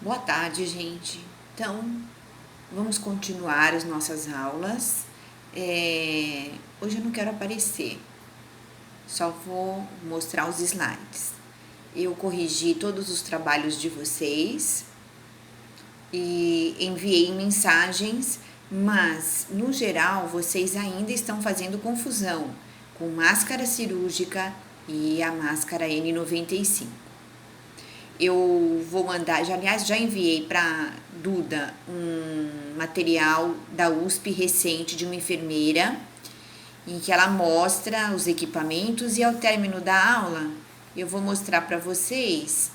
Boa tarde, gente. Então, vamos continuar as nossas aulas. Hoje eu não quero aparecer, só vou mostrar os slides. Eu corrigi todos os trabalhos de vocês e enviei mensagens, mas no geral vocês ainda estão fazendo confusão com máscara cirúrgica e a máscara N95. Eu vou mandar, aliás, já enviei para Duda um material da USP recente de uma enfermeira, em que ela mostra os equipamentos e ao término da aula eu vou mostrar para vocês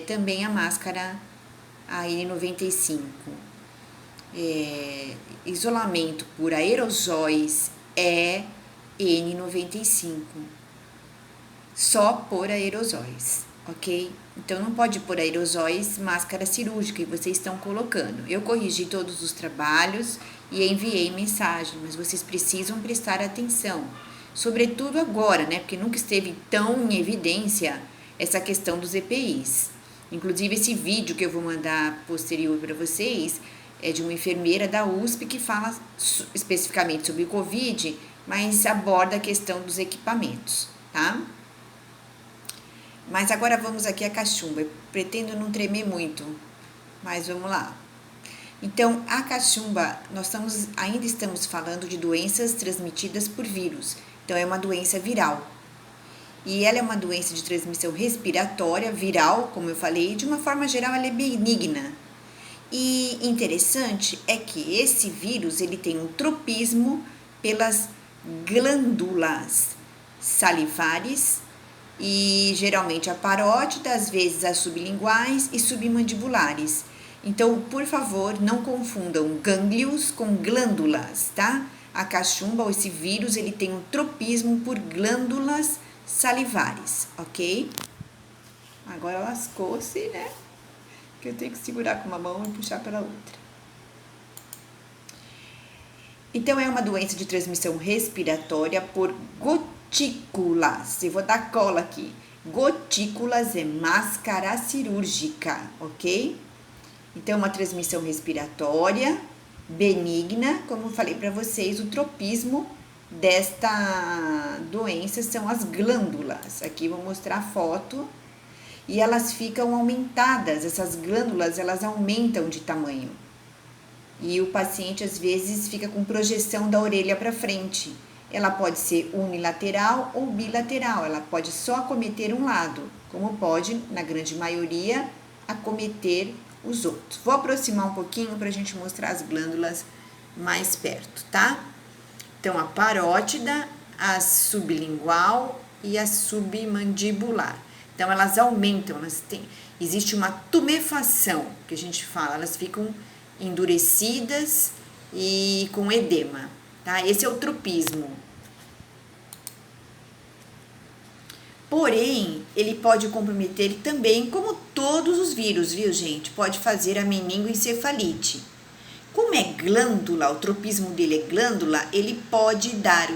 também a máscara a N95. Isolamento por aerosóis é N95, só por aerosóis, ok? Então não pode pôr aerosóis, máscara cirúrgica, e vocês estão colocando. Eu corrigi todos os trabalhos e enviei mensagem, mas vocês precisam prestar atenção, sobretudo agora, né? Porque nunca esteve tão em evidência essa questão dos EPIs. Inclusive esse vídeo que eu vou mandar posterior para vocês é de uma enfermeira da USP que fala especificamente sobre o Covid, mas aborda a questão dos equipamentos, tá? Mas agora vamos aqui à cachumba. Eu pretendo não tremer muito, mas vamos lá. Então, a cachumba, ainda estamos falando de doenças transmitidas por vírus. Então, é uma doença viral. E ela é uma doença de transmissão respiratória, viral, como eu falei, de uma forma geral ela é benigna. E interessante é que esse vírus ele tem um tropismo pelas glândulas salivares e geralmente a parótida, às vezes as sublinguais e submandibulares. Então, por favor, não confundam gânglios com glândulas, tá? A cachumba ou esse vírus, ele tem um tropismo por glândulas salivares, ok? Agora lascou-se, né? Que eu tenho que segurar com uma mão e puxar pela outra. Então, é uma doença de transmissão respiratória por gotículas. Eu vou dar cola aqui. Gotículas é máscara cirúrgica, ok? Então, uma transmissão respiratória benigna, como eu falei para vocês, o tropismo desta doença são as glândulas. Aqui vou mostrar a foto. E elas ficam aumentadas, essas glândulas, elas aumentam de tamanho. E o paciente, às vezes, fica com projeção da orelha para frente. Ela pode ser unilateral ou bilateral, ela pode só acometer um lado, como pode, na grande maioria, acometer os outros. Vou aproximar um pouquinho para a gente mostrar as glândulas mais perto, tá? Então, a parótida, a sublingual e a submandibular. Então, elas aumentam, existe uma tumefação, que a gente fala, elas ficam endurecidas e com edema, tá? Esse é o tropismo. Porém, ele pode comprometer também, como todos os vírus, viu, gente? Pode fazer a meningoencefalite. Como é glândula, o tropismo dele é glândula, ele pode dar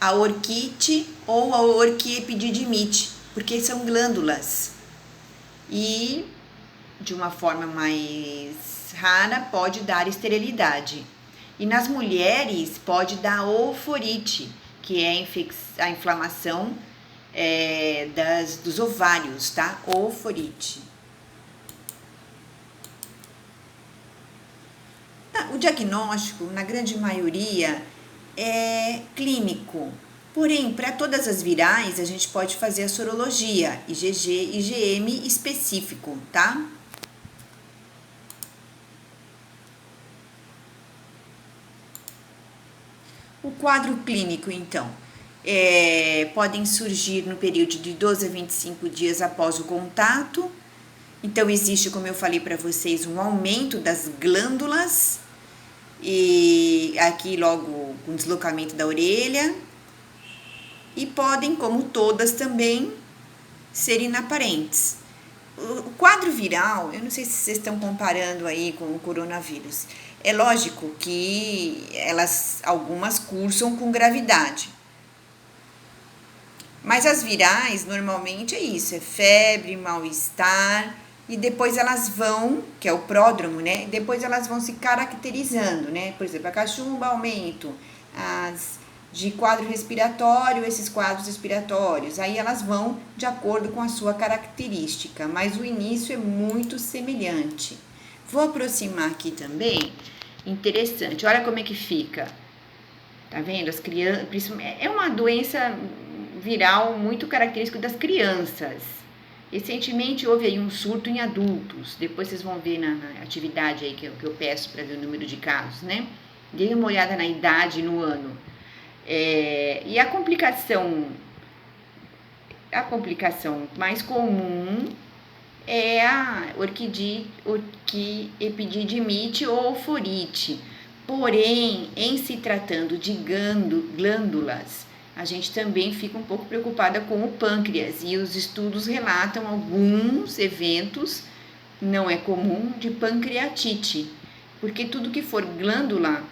a orquite ou a orquiepididimite, porque são glândulas. E, de uma forma mais rara, pode dar esterilidade. E nas mulheres pode dar oforite, que é a inflamação dos ovários, tá? Oforite. O diagnóstico, na grande maioria, é clínico. Porém, para todas as virais, a gente pode fazer a sorologia, IgG, IgM específico, tá? O quadro clínico, então, podem surgir no período de 12 a 25 dias após o contato. Então, existe, como eu falei para vocês, um aumento das glândulas, e aqui logo com deslocamento da orelha. E podem, como todas também, ser inaparentes. O quadro viral, eu não sei se vocês estão comparando aí com o coronavírus. É lógico que algumas cursam com gravidade. Mas as virais, normalmente é isso, é febre, mal-estar, e depois elas vão, que é o pródromo, né? Depois elas vão se caracterizando, né? Por exemplo, a cachumba aumento, as de quadro respiratório, esses quadros respiratórios, aí elas vão de acordo com a sua característica, mas o início é muito semelhante. Vou aproximar aqui também, interessante, olha como é que fica, tá vendo? As crianças, é uma doença viral muito característica das crianças. Recentemente houve aí um surto em adultos, depois vocês vão ver na atividade aí que eu peço para ver o número de casos, né? Dê uma olhada na idade no ano. E a complicação mais comum é a orquiepididimite ou oforite. Porém, em se tratando de glândulas, a gente também fica um pouco preocupada com o pâncreas e os estudos relatam alguns eventos, não é comum, de pancreatite, porque tudo que for glândula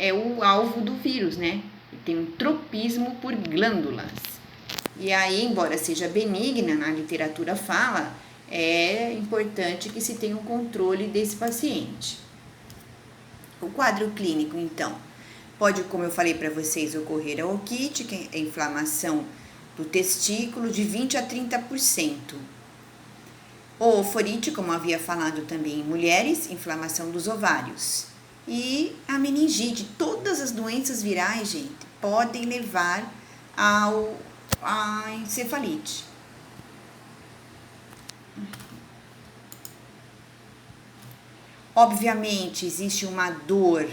é o alvo do vírus, né? Tem um tropismo por glândulas. E aí, embora seja benigna, na literatura fala, é importante que se tenha um controle desse paciente. O quadro clínico, então, pode, como eu falei para vocês, ocorrer a orquite, que é a inflamação do testículo de 20 a 30%. Ou oforite, como havia falado também em mulheres, inflamação dos ovários. E a meningite, todas as doenças virais, gente, podem levar à encefalite. Obviamente, existe uma dor,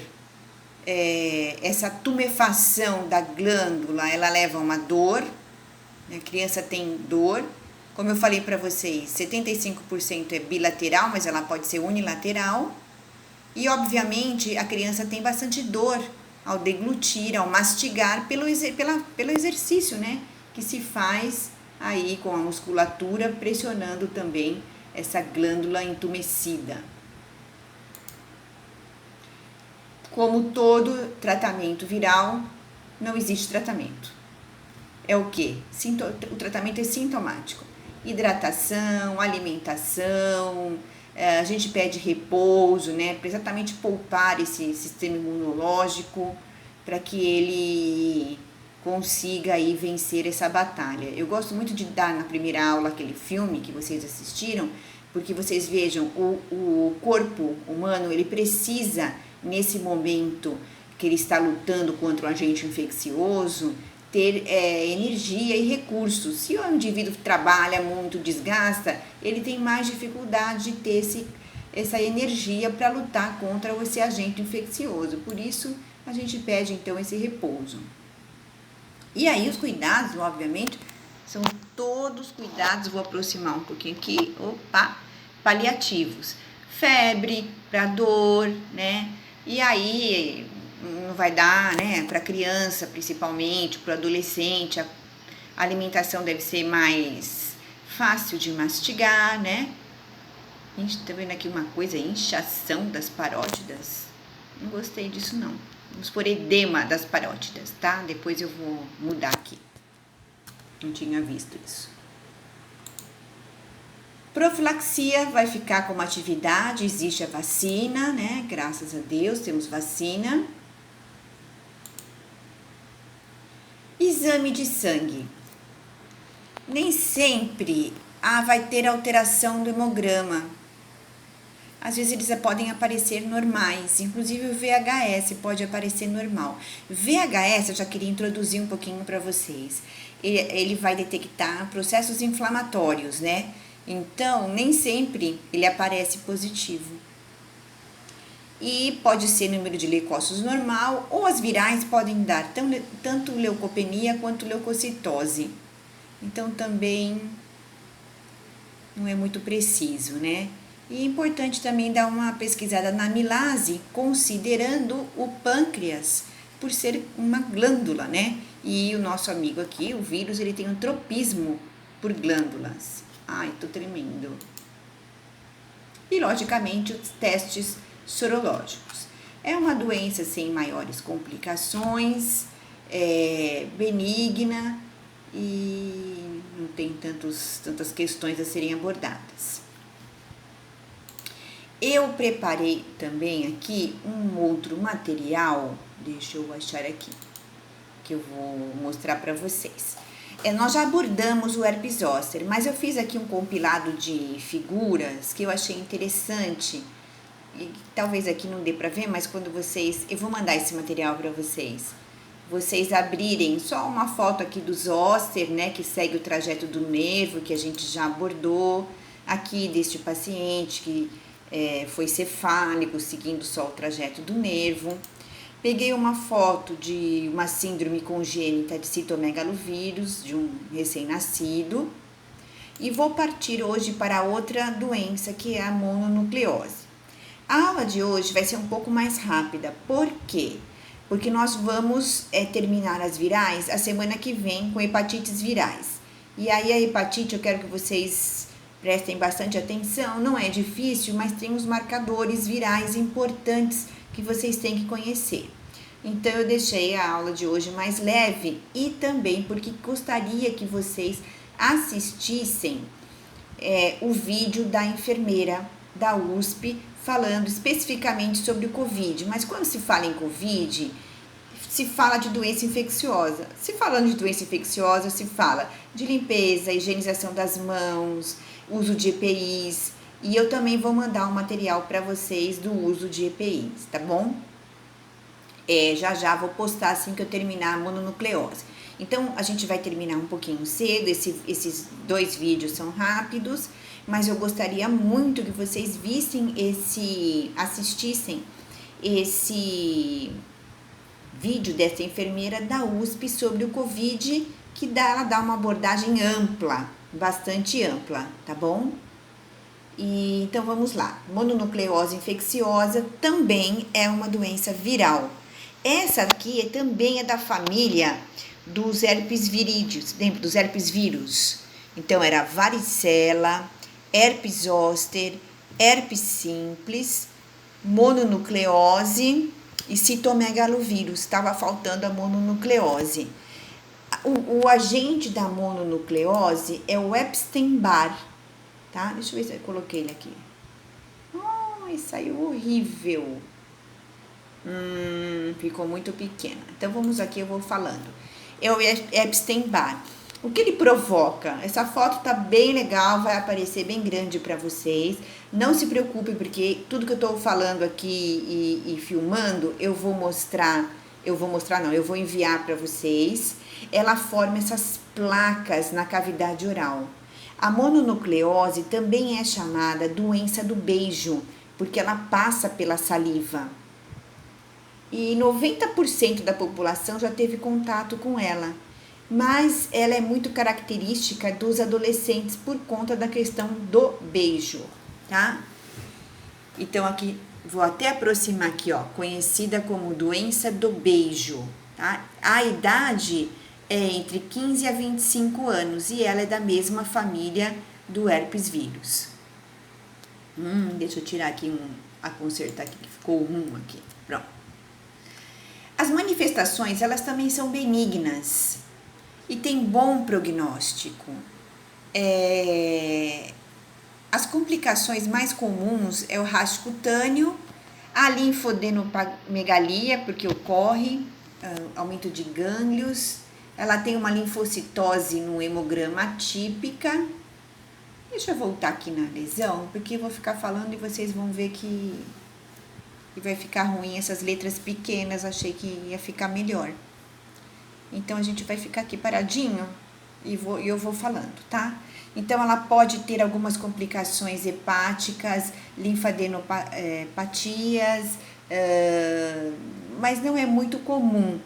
essa tumefação da glândula, ela leva a uma dor, a criança tem dor. Como eu falei para vocês, 75% é bilateral, mas ela pode ser unilateral. E, obviamente, a criança tem bastante dor ao deglutir, ao mastigar, pelo exercício, né? Que se faz aí com a musculatura, pressionando também essa glândula entumecida. Como todo tratamento viral, não existe tratamento. É o quê? O tratamento é sintomático. Hidratação, alimentação, a gente pede repouso, né? Para exatamente poupar esse sistema imunológico para que ele consiga aí vencer essa batalha. Eu gosto muito de dar na primeira aula aquele filme que vocês assistiram, porque vocês vejam, o corpo humano, ele precisa, nesse momento que ele está lutando contra um agente infeccioso, ter energia e recursos. Se o indivíduo trabalha muito, desgasta, ele tem mais dificuldade de ter essa energia para lutar contra esse agente infeccioso. Por isso, a gente pede, então, esse repouso. E aí, os cuidados, obviamente, são todos cuidados, vou aproximar um pouquinho aqui, paliativos. Febre, para dor, né? E aí, não vai dar, né, para criança principalmente, para adolescente, a alimentação deve ser mais fácil de mastigar, né? A gente tá vendo aqui uma coisa, inchação das parótidas. Não gostei disso não. Vamos por edema das parótidas, tá? Depois eu vou mudar aqui. Não tinha visto isso. Profilaxia vai ficar como atividade, existe a vacina, né? Graças a Deus, temos vacina. Exame de sangue. Nem sempre vai ter alteração do hemograma. Às vezes eles podem aparecer normais, inclusive o VHS pode aparecer normal. VHS eu já queria introduzir um pouquinho para vocês. Ele vai detectar processos inflamatórios, né? Então, nem sempre ele aparece positivo. E pode ser número de leucócitos normal, ou as virais podem dar tanto leucopenia quanto leucocitose. Então, também não é muito preciso, né? E é importante também dar uma pesquisada na amilase, considerando o pâncreas, por ser uma glândula, né? E o nosso amigo aqui, o vírus, ele tem um tropismo por glândulas. Ai, tô tremendo. E, logicamente, os testes sorológicos. É uma doença sem maiores complicações, benigna e não tem tantas questões a serem abordadas. Eu preparei também aqui um outro material, deixa eu achar aqui, que eu vou mostrar para vocês. Nós já abordamos o herpes zoster, mas eu fiz aqui um compilado de figuras que eu achei interessante, e talvez aqui não dê para ver, mas quando vocês, eu vou mandar esse material para vocês abrirem só uma foto aqui do zoster, né, que segue o trajeto do nervo, que a gente já abordou, aqui deste paciente que foi cefálico, seguindo só o trajeto do nervo. Peguei uma foto de uma síndrome congênita de citomegalovírus, de um recém-nascido, e vou partir hoje para outra doença, que é a mononucleose. A aula de hoje vai ser um pouco mais rápida, por quê? Porque nós vamos terminar as virais a semana que vem com hepatites virais. E aí a hepatite, eu quero que vocês prestem bastante atenção, não é difícil, mas tem os marcadores virais importantes que vocês têm que conhecer. Então eu deixei a aula de hoje mais leve e também porque gostaria que vocês assistissem o vídeo da enfermeira da USP falando especificamente sobre o Covid. Mas quando se fala em Covid, se fala de doença infecciosa. Se falando de doença infecciosa, se fala de limpeza, higienização das mãos, uso de EPIs. E eu também vou mandar um material para vocês do uso de EPIs, tá bom? Já vou postar assim que eu terminar a mononucleose. Então, a gente vai terminar um pouquinho cedo, esses 2 vídeos são rápidos, mas eu gostaria muito que vocês assistissem esse vídeo dessa enfermeira da USP sobre o Covid, que ela dá uma abordagem ampla, bastante ampla, tá bom? E então vamos lá. Mononucleose infecciosa também é uma doença viral. Essa aqui também é da família dos herpes virídeos, lembra dos herpes vírus. Então era varicela, herpes zoster, herpes simples, mononucleose e citomegalovírus. Estava faltando a mononucleose. O agente da mononucleose é o Epstein-Barr, tá? Deixa eu ver se eu coloquei ele aqui. Ai, saiu horrível. Ficou muito pequena. Então vamos aqui, eu vou falando. É o Epstein-Barr. O que ele provoca? Essa foto tá bem legal, vai aparecer bem grande para vocês. Não se preocupe, porque tudo que eu tô falando aqui e filmando, eu vou enviar para vocês. Ela forma essas placas na cavidade oral. A mononucleose também é chamada doença do beijo, porque ela passa pela saliva. E 90% da população já teve contato com ela. Mas ela é muito característica dos adolescentes por conta da questão do beijo, tá? Então aqui, vou até aproximar aqui, ó, conhecida como doença do beijo, tá? A idade é entre 15 a 25 anos e ela é da mesma família do herpes vírus. Deixa eu tirar aqui consertar aqui, que ficou aqui, pronto. As manifestações, elas também são benignas e tem bom prognóstico. As complicações mais comuns é o rastro cutâneo, a linfodenomegalia, porque ocorre aumento de gânglios, ela tem uma linfocitose no hemograma atípica. Deixa eu voltar aqui na lesão, porque eu vou ficar falando e vocês vão ver que vai ficar ruim essas letras pequenas, achei que ia ficar melhor. Então, a gente vai ficar aqui paradinho e eu vou falando, tá? Então, ela pode ter algumas complicações hepáticas, linfadenopatias, mas não é muito comum.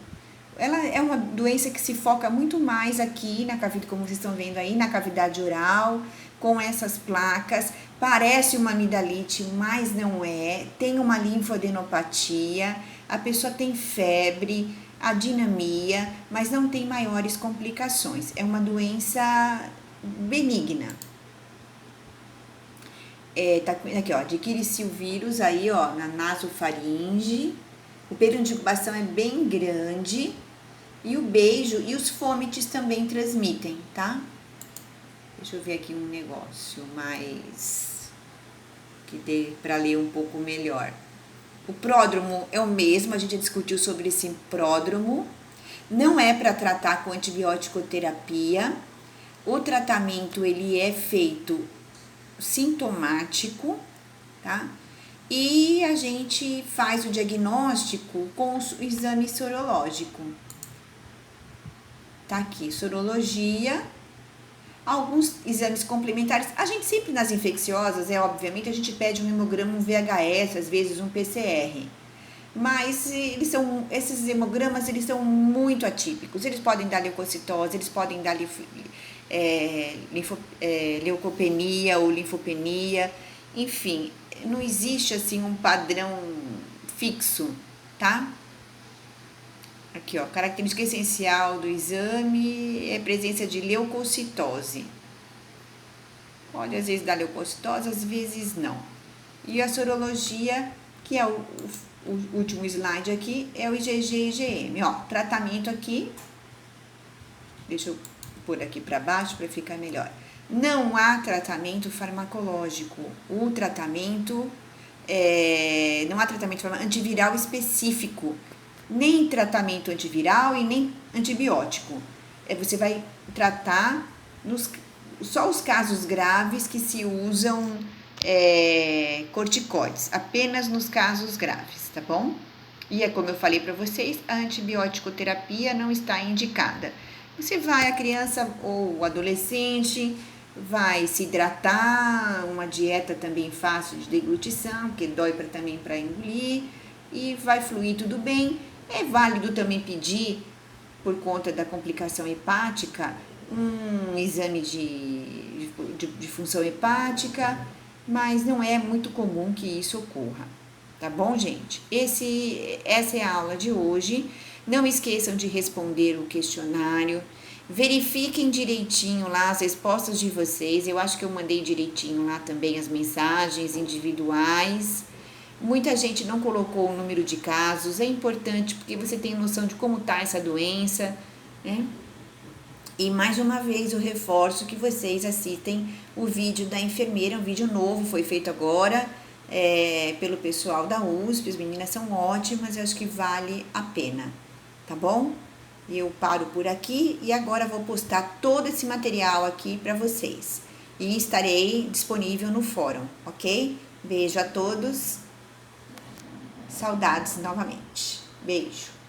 Ela é uma doença que se foca muito mais aqui na cavidade, como vocês estão vendo aí, na cavidade oral, com essas placas. Parece uma amidalite, mas não é. Tem uma linfadenopatia, a pessoa tem febre, adinamia, mas não tem maiores complicações. É uma doença benigna. Tá aqui, ó, adquire-se o vírus aí, ó, na nasofaringe. O período de incubação é bem grande e o beijo e os fômites também transmitem, tá? Deixa eu ver aqui um negócio mais que dê para ler um pouco melhor. O pródromo é o mesmo, a gente discutiu sobre esse pródromo. Não é para tratar com antibiótico terapia. O tratamento ele é feito sintomático, tá? E a gente faz o diagnóstico com o exame sorológico. Tá aqui, sorologia, alguns exames complementares. A gente sempre nas infecciosas, obviamente, a gente pede um hemograma, um VHS, às vezes um PCR. Mas esses hemogramas, eles são muito atípicos. Eles podem dar leucocitose, eles podem dar leucopenia ou linfopenia. Enfim, não existe assim um padrão fixo, tá? Aqui, ó, característica essencial do exame é a presença de leucocitose. Pode às vezes dar leucocitose, às vezes não. E a sorologia, que é o último slide aqui, é o IgG e IgM. Ó, tratamento aqui, deixa eu pôr aqui para baixo para ficar melhor. Não há tratamento farmacológico. O tratamento, não há tratamento antiviral específico. Nem tratamento antiviral e nem antibiótico. Você vai tratar só os casos graves que se usam corticoides, apenas nos casos graves, tá bom? E como eu falei para vocês, a antibiótico-terapia não está indicada. A criança ou o adolescente vai se hidratar, uma dieta também fácil de deglutição, porque dói também para engolir, e vai fluir tudo bem. É válido também pedir, por conta da complicação hepática, um exame de função hepática, mas não é muito comum que isso ocorra, tá bom, gente? Essa é a aula de hoje. Não esqueçam de responder o questionário, verifiquem direitinho lá as respostas de vocês. Eu acho que eu mandei direitinho lá também as mensagens individuais. Muita gente não colocou o número de casos, é importante porque você tem noção de como está essa doença, né? E mais uma vez eu reforço que vocês assistem o vídeo da enfermeira, um vídeo novo, foi feito agora pelo pessoal da USP, as meninas são ótimas, eu acho que vale a pena, tá bom? Eu paro por aqui e agora vou postar todo esse material aqui para vocês. E estarei disponível no fórum, ok? Beijo a todos. Saudades novamente. Beijo.